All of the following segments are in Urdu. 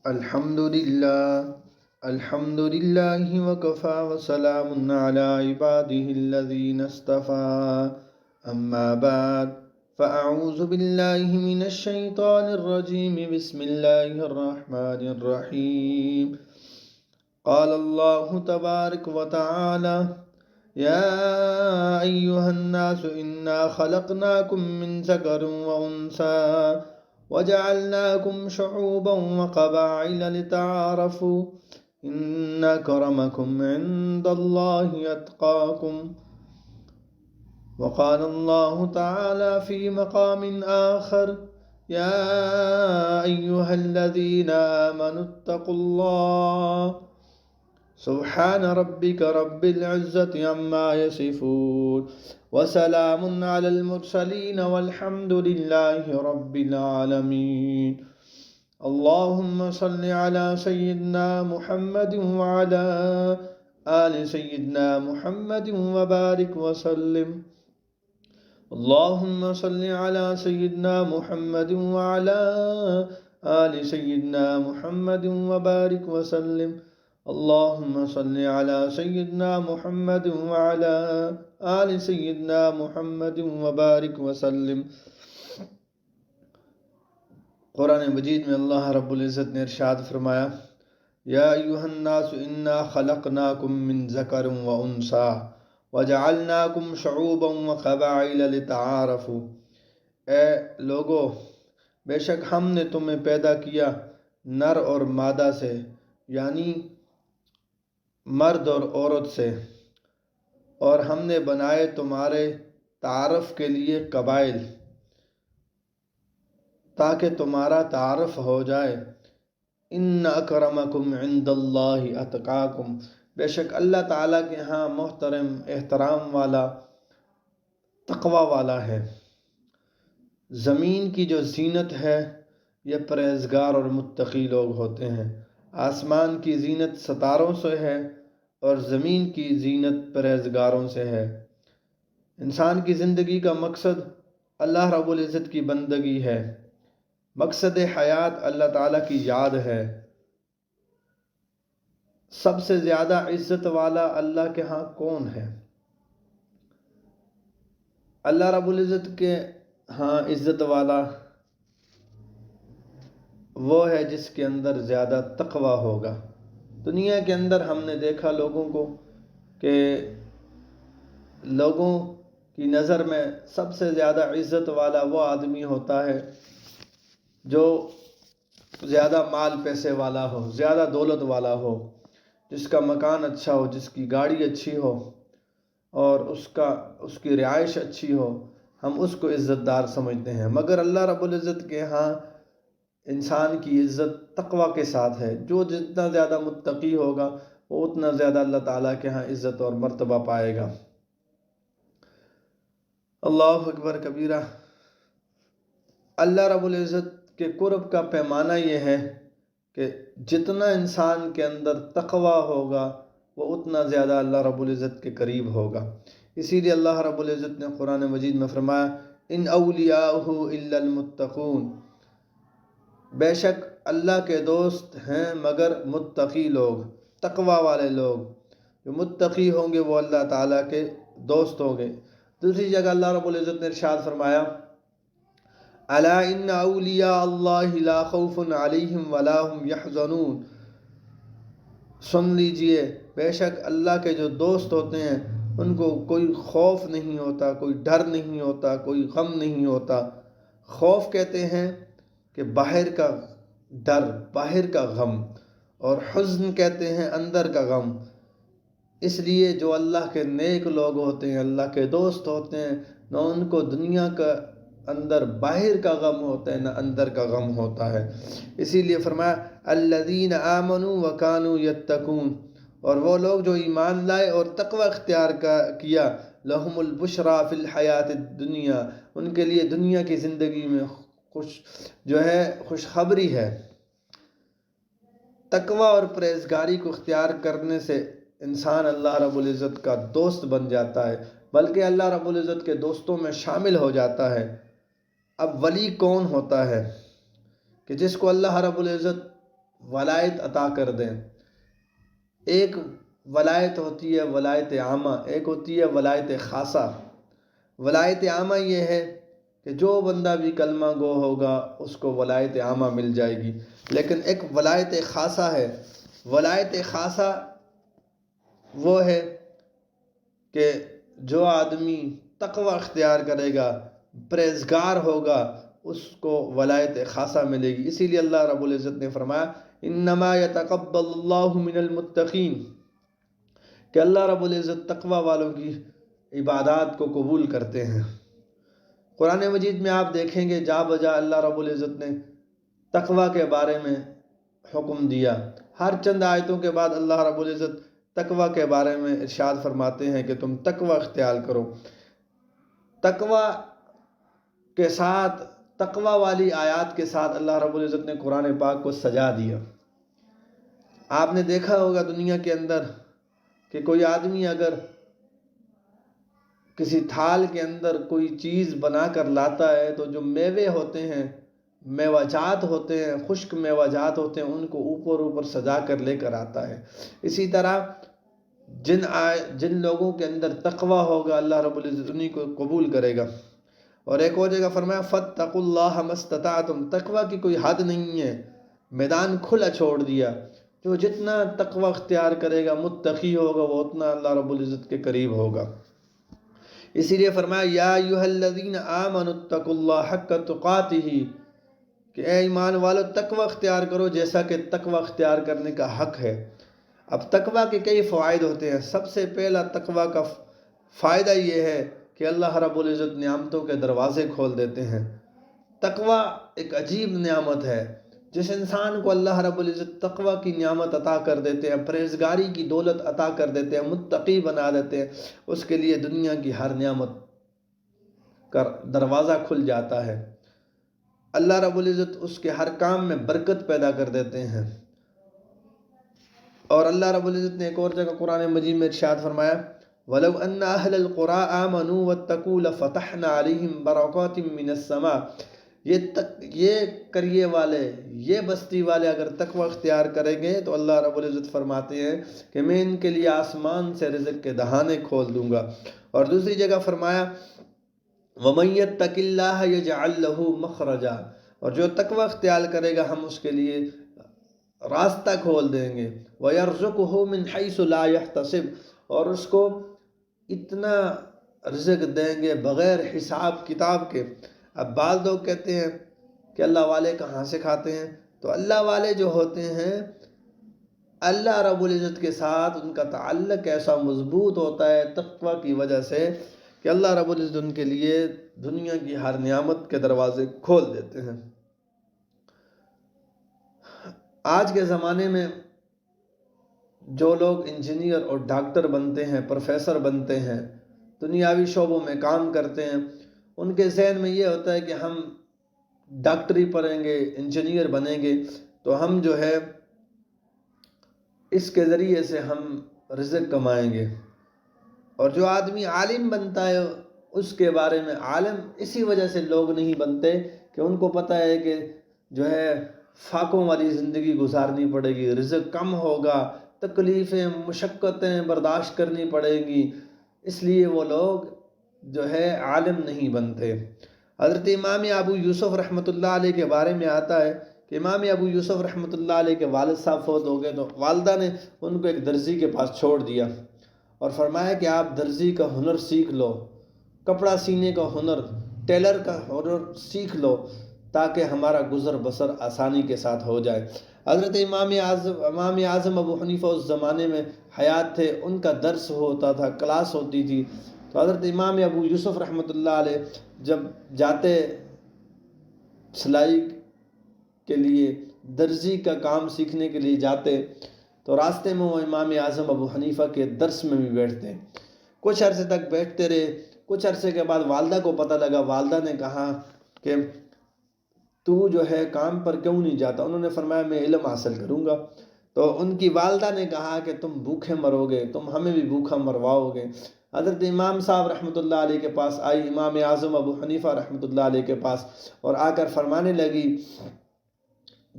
الحمد لله وكفى وسلام على عباده الذين اصطفى. أما بعد، فأعوذ بالله من الشيطان الرجيم. بسم الله الرحمن الرحيم. قال الله تبارك وتعالى: يا أيها الناس إنا خلقناكم من ذكر وأنثى وجعلناكم شعوبا وقبائل لتعارفوا إن أكرمكم عند الله أتقاكم. وقال الله تعالى في مقام آخر: يا أيها الذين آمنوا اتقوا الله. سبحان ربك رب العزة عما يصفون وسلام على المرسلين والحمد لله رب العالمين. اللهم صل على سيدنا محمد وعلى آل سيدنا محمد وبارك وسلم. اللهم صل على سيدنا محمد وعلى آل سيدنا محمد وبارك وسلم. اللهم صل على سيدنا محمد وعلى آل سيدنا محمد وبارك وسلم. قرآن مجید میں اللہ رب العزت نے ارشاد فرمایا: یا ایھا الناس انا خلقناکم من ذکر و انثی وجعلناکم شعوبا وقبائل لتعارفوا. اے لوگو، بے شک ہم نے تمہیں پیدا کیا نر اور مادہ سے، یعنی مرد اور عورت سے، اور ہم نے بنائے تمہارے تعارف کے لیے قبائل، تاکہ تمہارا تعارف ہو جائے۔ ان اکرمکم عند اللہ اتقاکم، بے شک اللہ تعالیٰ کے ہاں محترم، احترام والا، تقوی والا ہے۔ زمین کی جو زینت ہے یہ پرہیزگار اور متقی لوگ ہوتے ہیں۔ آسمان کی زینت ستاروں سے ہے اور زمین کی زینت پرہیزگاروں سے ہے۔ انسان کی زندگی کا مقصد اللہ رب العزت کی بندگی ہے۔ مقصد حیات اللہ تعالیٰ کی یاد ہے۔ سب سے زیادہ عزت والا اللہ کے ہاں کون ہے؟ اللہ رب العزت کے ہاں عزت والا وہ ہے جس کے اندر زیادہ تقوی ہوگا۔ دنیا کے اندر ہم نے دیکھا لوگوں کو کہ لوگوں کی نظر میں سب سے زیادہ عزت والا وہ آدمی ہوتا ہے جو زیادہ مال پیسے والا ہو، زیادہ دولت والا ہو، جس کا مکان اچھا ہو، جس کی گاڑی اچھی ہو اور اس کی رہائش اچھی ہو، ہم اس کو عزت دار سمجھتے ہیں۔ مگر اللہ رب العزت کے ہاں انسان کی عزت تقوی کے ساتھ ہے۔ جو جتنا زیادہ متقی ہوگا وہ اتنا زیادہ اللہ تعالیٰ کے ہاں عزت اور مرتبہ پائے گا۔ اللہ اکبر کبیرہ۔ اللہ رب العزت کے قرب کا پیمانہ یہ ہے کہ جتنا انسان کے اندر تقوی ہوگا وہ اتنا زیادہ اللہ رب العزت کے قریب ہوگا۔ اسی لیے اللہ رب العزت نے قرآن مجید میں فرمایا: ان اولیاءہ الا المتقون، بے شک اللہ کے دوست ہیں مگر متقی لوگ، تقوی والے لوگ۔ جو متقی ہوں گے وہ اللہ تعالیٰ کے دوست ہوں گے۔ دوسری جگہ اللہ رب العزت نے ارشاد فرمایا: الا ان اولیاء اللہ لا خوف علیہم ولا هم یحزنون، سن لیجئے، بے شک اللہ کے جو دوست ہوتے ہیں ان کو کوئی خوف نہیں ہوتا، کوئی ڈر نہیں ہوتا، کوئی غم نہیں ہوتا۔ خوف کہتے ہیں کہ باہر کا ڈر، باہر کا غم، اور حزن کہتے ہیں اندر کا غم۔ اس لیے جو اللہ کے نیک لوگ ہوتے ہیں، اللہ کے دوست ہوتے ہیں، نہ ان کو دنیا کا اندر باہر کا غم ہوتا ہے نہ اندر کا غم ہوتا ہے۔ اسی لیے فرمایا: الذین آمنوا وکانوا یتقون، اور وہ لوگ جو ایمان لائے اور تقوی اختیار کیا، لہم البشریٰ فی الحیات الدنیا، ان کے لیے دنیا کی زندگی میں خوشخبری ہے۔ تقوی اور پرہیزگاری کو اختیار کرنے سے انسان اللہ رب العزت کا دوست بن جاتا ہے، بلکہ اللہ رب العزت کے دوستوں میں شامل ہو جاتا ہے۔ اب ولی کون ہوتا ہے؟ کہ جس کو اللہ رب العزت ولایت عطا کر دیں۔ ایک ولایت ہوتی ہے ولایت عامہ، ایک ہوتی ہے ولایت خاصہ۔ ولایت عامہ یہ ہے کہ جو بندہ بھی کلمہ گو ہوگا اس کو ولایت عامہ مل جائے گی، لیکن ایک ولایت خاصہ ہے۔ ولایت خاصہ وہ ہے کہ جو آدمی تقوی اختیار کرے گا، پرہیزگار ہوگا، اس کو ولایت خاصہ ملے گی۔ اسی لیے اللہ رب العزت نے فرمایا انما یتقبل اللہ من المتقین، کہ اللہ رب العزت تقوی والوں کی عبادات کو قبول کرتے ہیں۔ قرآن مجید میں آپ دیکھیں گے جا بجا اللہ رب العزت نے تقوی کے بارے میں حکم دیا۔ ہر چند آیتوں کے بعد اللہ رب العزت تقوی کے بارے میں ارشاد فرماتے ہیں کہ تم تقوی اختیار کرو۔ تقوی کے ساتھ، تقوی والی آیات کے ساتھ اللہ رب العزت نے قرآن پاک کو سجا دیا۔ آپ نے دیکھا ہوگا دنیا کے اندر کہ کوئی آدمی اگر کسی تھال کے اندر کوئی چیز بنا کر لاتا ہے تو جو میوے ہوتے ہیں، میوہ جات ہوتے ہیں، خشک میوہ جات ہوتے ہیں، ان کو اوپر سجا کر لے کر آتا ہے۔ اسی طرح جن لوگوں کے اندر تقوی ہوگا اللہ رب العزت انہیں کو قبول کرے گا۔ اور ایک اور جگہ فرمایا فَاتَّقُوا اللَّهَ مَا اسْتَطَعْتُمْ، تقوی کی کوئی حد نہیں ہے، میدان کھلا چھوڑ دیا۔ جو جتنا تقوی اختیار کرے گا، متقی ہوگا، وہ اتنا اللہ رب العزت کے قریب ہوگا۔ اسی لیے فرمایا یا ایھا الذین آمنوا اتقوا اللہ حق تقاتہ، کہ اے ایمان والو تقوی اختیار کرو جیسا کہ تقوی اختیار کرنے کا حق ہے۔ اب تقوی کے کئی فوائد ہوتے ہیں۔ سب سے پہلا تقوی کا فائدہ یہ ہے کہ اللہ رب العزت نعمتوں کے دروازے کھول دیتے ہیں۔ تقوی ایک عجیب نعمت ہے۔ جس انسان کو اللہ رب العزت تقوی کی نعمت عطا کر دیتے ہیں، پرہیزگاری کی دولت عطا کر دیتے ہیں، متقی بنا دیتے ہیں، اس کے لیے دنیا کی ہر نعمت کا دروازہ کھل جاتا ہے۔ اللہ رب العزت اس کے ہر کام میں برکت پیدا کر دیتے ہیں۔ اور اللہ رب العزت نے ایک اور جگہ قرآن مجید میں ارشاد فرمایا وَلَوْ أَنَّ أَهْلَ الْقُرَىٰ آمَنُوا وَاتَّقُوا لَفَتَحْنَا عَلَيْهِمْ بَرَكَاتٍ مِّنَ السَّمَاءِ، یہ قریے والے، یہ بستی والے اگر تقوی اختیار کریں گے تو اللہ رب العزت فرماتے ہیں کہ میں ان کے لیے آسمان سے رزق کے دہانے کھول دوں گا۔ اور دوسری جگہ فرمایا وَمَن يَتَّقِ اللَّهَ يَجْعَل لَّهُ مَخْرَجًا، اور جو تقوی اختیار کرے گا ہم اس کے لیے راستہ کھول دیں گے۔ وَيَرْزُقْهُ مِنْ حَيْثُ لَا يَحْتَسِبُ، اور اس کو اتنا رزق دیں گے بغیر حساب کتاب کے۔ اب بعض لوگ کہتے ہیں کہ اللہ والے کہاں سے کھاتے ہیں؟ تو اللہ والے جو ہوتے ہیں اللہ رب العزت کے ساتھ ان کا تعلق ایسا مضبوط ہوتا ہے تقوی کی وجہ سے کہ اللہ رب العزت ان کے لیے دنیا کی ہر نعمت کے دروازے کھول دیتے ہیں۔ آج کے زمانے میں جو لوگ انجینئر اور ڈاکٹر بنتے ہیں، پروفیسر بنتے ہیں، دنیاوی شعبوں میں کام کرتے ہیں، ان کے ذہن میں یہ ہوتا ہے کہ ہم ڈاکٹری پڑھیں گے، انجینئر بنیں گے تو ہم جو ہے اس کے ذریعے سے ہم رزق کمائیں گے۔ اور جو آدمی عالم بنتا ہے اس کے بارے میں، عالم اسی وجہ سے لوگ نہیں بنتے کہ ان کو پتہ ہے کہ جو ہے فاقوں والی زندگی گزارنی پڑے گی، رزق کم ہوگا، تکلیفیں مشقتیں برداشت کرنی پڑے گی، اس لیے وہ لوگ جو ہے عالم نہیں بنتے۔ حضرت امام ابو یوسف رحمۃ اللہ علیہ کے بارے میں آتا ہے کہ امام ابو یوسف رحمۃ اللہ علیہ کے والد صاحب فوت ہو گئے تو والدہ نے ان کو ایک درزی کے پاس چھوڑ دیا اور فرمایا کہ آپ درزی کا ہنر سیکھ لو، کپڑا سینے کا ہنر، ٹیلر کا ہنر سیکھ لو تاکہ ہمارا گزر بسر آسانی کے ساتھ ہو جائے۔ حضرت امام اعظم ابو حنیفہ اس زمانے میں حیات تھے، ان کا درس ہوتا تھا، کلاس ہوتی تھی، تو حضرت امام ابو یوسف رحمۃ اللہ علیہ جب جاتے سلائی کے لیے، درزی کا کام سیکھنے کے لیے جاتے تو راستے میں وہ امام اعظم ابو حنیفہ کے درس میں بھی بیٹھتے، کچھ عرصے تک بیٹھتے رہے۔ کچھ عرصے کے بعد والدہ کو پتہ لگا، والدہ نے کہا کہ تو جو ہے کام پر کیوں نہیں جاتا؟ انہوں نے فرمایا میں علم حاصل کروں گا۔ تو ان کی والدہ نے کہا کہ تم بھوکے مرو گے، تم ہمیں بھی بھوکا مرواؤ گے۔ حضرت امام صاحب رحمۃ اللہ علیہ کے پاس آئی، امام اعظم ابو حنیفہ رحمۃ اللہ علیہ کے پاس، اور آ کر فرمانے لگی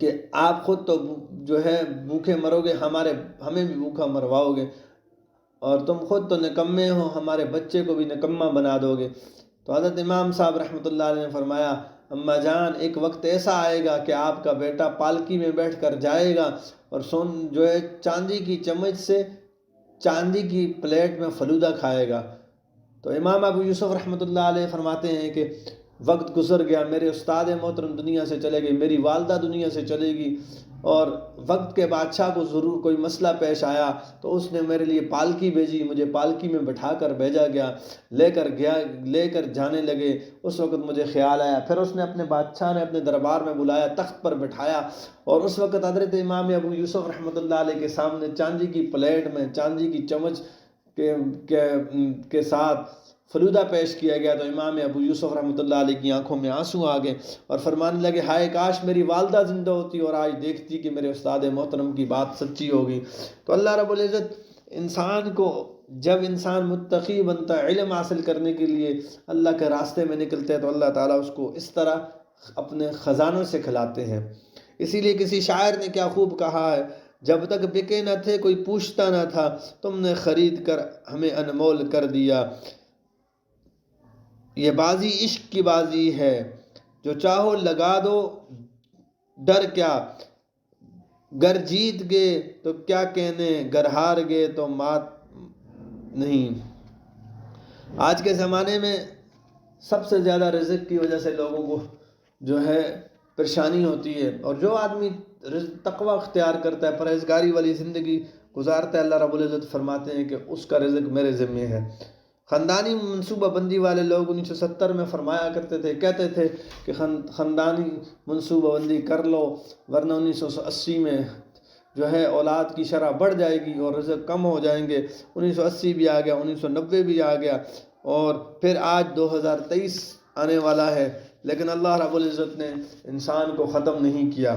کہ آپ خود تو جو ہے بھوکے مرو گے، ہمیں بھی بھوکا مرواؤ گے، اور تم خود تو نکمے ہو، ہمارے بچے کو بھی نکمہ بنا دو گے۔ تو حضرت امام صاحب رحمۃ اللہ علیہ نے فرمایا، اماں جان ایک وقت ایسا آئے گا کہ آپ کا بیٹا پالکی میں بیٹھ کر جائے گا اور جو ہے چاندی کی چمچ سے چاندی کی پلیٹ میں فلودہ کھائے گا۔ تو امام ابو یوسف رحمۃ اللہ علیہ فرماتے ہیں کہ وقت گزر گیا، میرے استاد محترم دنیا سے چلے گئے، میری والدہ دنیا سے چلے گی، اور وقت کے بادشاہ کو ضرور کوئی مسئلہ پیش آیا تو اس نے میرے لیے پالکی بھیجی، مجھے پالکی میں بٹھا کر بھیجا گیا، لے کر جانے لگے۔ اس وقت مجھے خیال آیا، پھر اس نے اپنے بادشاہ نے اپنے دربار میں بلایا، تخت پر بٹھایا، اور اس وقت حضرت امام ابو یوسف رحمۃ اللہ علیہ کے سامنے چاندی کی پلیٹ میں چاندی کی چمچ کے ساتھ فلودہ پیش کیا گیا۔ تو امام ابو یوسف رحمۃ اللہ علیہ کی آنکھوں میں آنسو آ گئے اور فرمانے لگے، ہائے کاش میری والدہ زندہ ہوتی اور آج دیکھتی کہ میرے استاد محترم کی بات سچی ہوگی۔ تو اللہ رب العزت انسان کو، جب انسان متقی بنتا ہے، علم حاصل کرنے کے لیے اللہ کے راستے میں نکلتے ہیں، تو اللہ تعالیٰ اس کو اس طرح اپنے خزانوں سے کھلاتے ہیں۔ اسی لیے کسی شاعر نے کیا خوب کہا ہے، جب تک بکے نہ تھے کوئی پوچھتا نہ تھا، تم نے خرید کر ہمیں انمول کر دیا۔ یہ بازی عشق کی بازی ہے، جو چاہو لگا دو، ڈر کیا، گر جیت گئے تو کیا کہنے، گر ہار گئے تو مات نہیں۔ آج کے زمانے میں سب سے زیادہ رزق کی وجہ سے لوگوں کو جو ہے پریشانی ہوتی ہے، اور جو آدمی تقوی اختیار کرتا ہے، پرہیزگاری والی زندگی گزارتا ہے، اللہ رب العزت فرماتے ہیں کہ اس کا رزق میرے ذمہ ہے۔ خاندانی منصوبہ بندی والے لوگ 1970 میں فرمایا کرتے تھے، کہتے تھے کہ خاندانی منصوبہ بندی کر لو، ورنہ 1980 میں جو ہے اولاد کی شرح بڑھ جائے گی اور رزق کم ہو جائیں گے۔ 1980 بھی آ گیا، 1990 بھی آ گیا، اور پھر آج 2023 آنے والا ہے، لیکن اللہ رب العزت نے انسان کو ختم نہیں کیا۔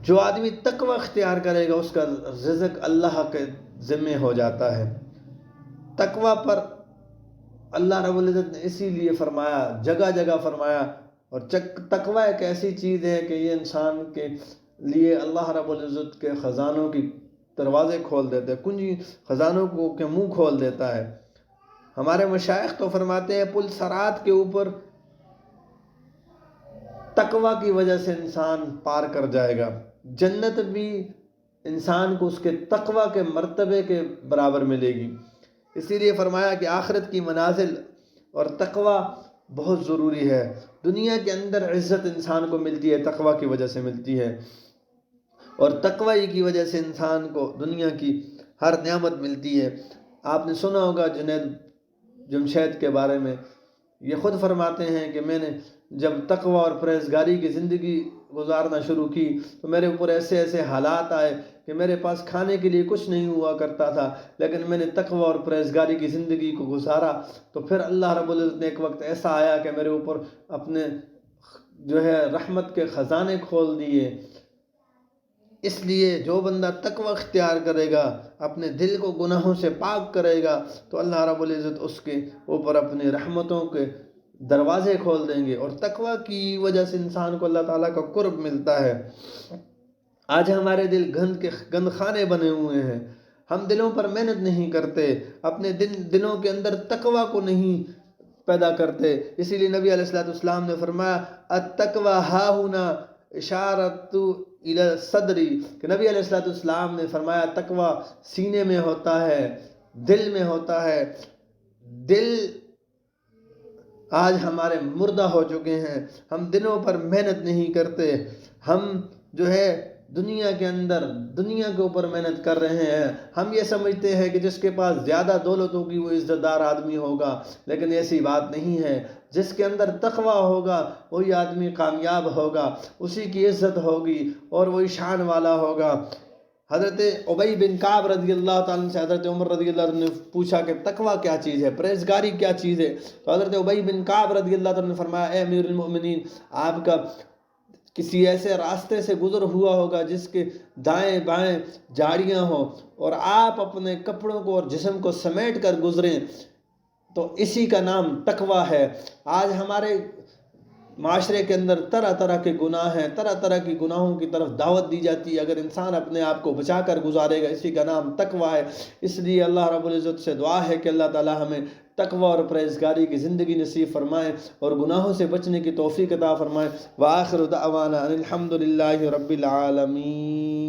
جو آدمی تقوی اختیار کرے گا اس کا رزق اللہ کے ذمہ ہو جاتا ہے۔ تقوی پر اللہ رب العزت نے اسی لیے فرمایا، جگہ جگہ فرمایا، اور تقوی ایک ایسی چیز ہے کہ یہ انسان کے لیے اللہ رب العزت کے خزانوں کی دروازے کھول دیتے ہیں، کنجی خزانوں کے منہ کھول دیتا ہے۔ ہمارے مشائخ تو فرماتے ہیں پل صراط کے اوپر تقوی کی وجہ سے انسان پار کر جائے گا، جنت بھی انسان کو اس کے تقوی کے مرتبے کے برابر ملے گی۔ اسی لیے فرمایا کہ آخرت کی منازل اور تقوی بہت ضروری ہے۔ دنیا کے اندر عزت انسان کو ملتی ہے، تقوی کی وجہ سے ملتی ہے، اور تقوی کی وجہ سے انسان کو دنیا کی ہر نعمت ملتی ہے۔ آپ نے سنا ہوگا جنید جمشید کے بارے میں، یہ خود فرماتے ہیں کہ میں نے جب تقوی اور پرہیزگاری کی زندگی گزارنا شروع کی تو میرے اوپر ایسے ایسے حالات آئے کہ میرے پاس کھانے کے لیے کچھ نہیں ہوا کرتا تھا، لیکن میں نے تقوی اور پرہیزگاری کی زندگی کو گزارا تو پھر اللہ رب العزت نے ایک وقت ایسا آیا کہ میرے اوپر اپنے جو ہے رحمت کے خزانے کھول دیے۔ اس لیے جو بندہ تقوی اختیار کرے گا، اپنے دل کو گناہوں سے پاک کرے گا، تو اللہ رب العزت اس کے اوپر اپنی رحمتوں کے دروازے کھول دیں گے، اور تقوی کی وجہ سے انسان کو اللہ تعالیٰ کا قرب ملتا ہے۔ آج ہمارے دل گند خانے بنے ہوئے ہیں، ہم دلوں پر محنت نہیں کرتے، اپنے دلوں کے اندر تقوی کو نہیں پیدا کرتے۔ اسی لیے نبی علیہ السلام نے فرمایا التقوی ہاہنا اشارت الی صدری، کہ نبی علیہ السلام نے فرمایا تقوی سینے میں ہوتا ہے، دل میں ہوتا ہے۔ دل آج ہمارے مردہ ہو چکے ہیں، ہم دلوں پر محنت نہیں کرتے، ہم جو ہے دنیا کے اندر دنیا کے اوپر محنت کر رہے ہیں۔ ہم یہ سمجھتے ہیں کہ جس کے پاس زیادہ دولت ہوگی وہ عزت دار آدمی ہوگا، لیکن ایسی بات نہیں ہے۔ جس کے اندر تقوی ہوگا وہی آدمی کامیاب ہوگا، اسی کی عزت ہوگی اور وہی شان والا ہوگا۔ حضرت ابی بن کعب رضی اللہ تعالیٰ عنہ سے حضرت عمر رضی اللہ عنہ نے پوچھا کہ تقوی کیا چیز ہے، پرہیزگاری کیا چیز ہے؟ تو حضرت ابی بن کعب رضی اللہ تعالیٰ عنہ نے فرمایا، اے امیر المؤمنین، آپ کا کسی ایسے راستے سے گزر ہوا ہوگا جس کے دائیں بائیں جھاڑیاں ہوں، اور آپ اپنے کپڑوں کو اور جسم کو سمیٹ کر گزریں، تو اسی کا نام تقوی ہے۔ آج ہمارے معاشرے کے اندر طرح طرح کے گناہ ہیں، طرح طرح کی گناہوں کی طرف دعوت دی جاتی ہے، اگر انسان اپنے آپ کو بچا کر گزارے گا، اسی کا نام تقوی ہے۔ اس لیے اللہ رب العزت سے دعا ہے کہ اللہ تعالی ہمیں تقوی اور پرہیزگاری کی زندگی نصیب فرمائے اور گناہوں سے بچنے کی توفیق عطا فرمائے۔ وآخر دعوانا ان الحمد للہ رب العالمین۔